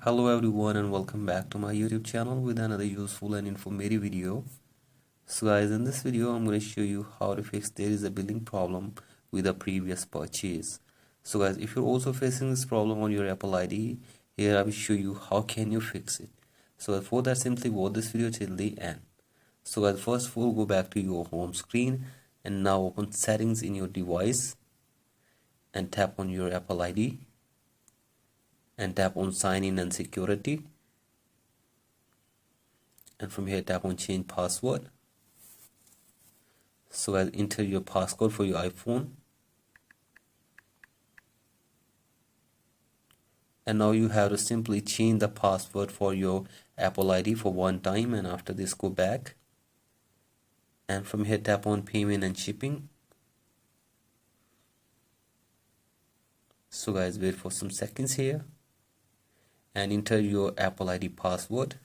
Hello everyone and welcome back to my YouTube channel with another useful and informative video. So guys, in this video I'm going to show you how to fix there is a billing problem with a previous purchase. So guys, if you're also facing this problem on your Apple ID, here I will show you how can you fix it. So for that, simply watch this video till the end. So guys, first of all, go back to your home screen and now open settings in your device and tap on your Apple ID and tap on sign in and security, and from here tap on change password. So I'll enter your passcode for your iPhone, and now you have to simply change the password for your Apple ID for one time, and after this go back and from here tap on payment and shipping. So guys, wait for some seconds here and enter your Apple ID password.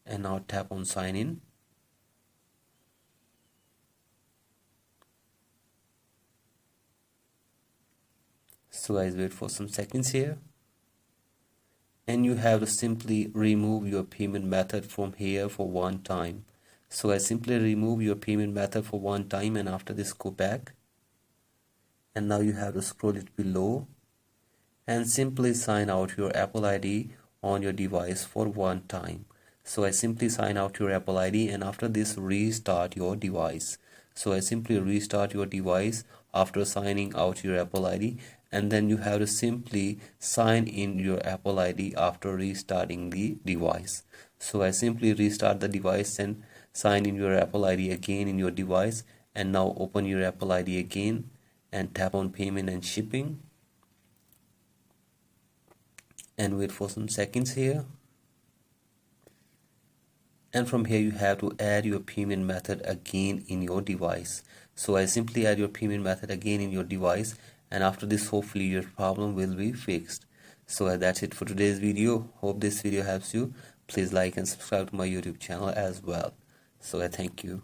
And now tap on sign in. So guys, wait for some seconds here. And you have to simply remove your payment method from here for one time. So I simply remove your payment method for one time, and after this go back, and now you have to scroll it below and simply sign out your Apple ID on your device for one time. So I simply sign out your Apple ID, and after this restart your device. So I simply restart your device after signing out your Apple ID, and then you have to simply sign in your Apple ID after restarting the device. So I simply restart the device and sign in your Apple ID again in your device, and now open your Apple ID again and tap on payment and shipping and wait for some seconds here. And from here you have to add your payment method again in your device. So I simply add your payment method again in your device, and after this hopefully your problem will be fixed. So that's it for today's video. Hope this video helps you. Please like and subscribe to my YouTube channel as well. So I thank you.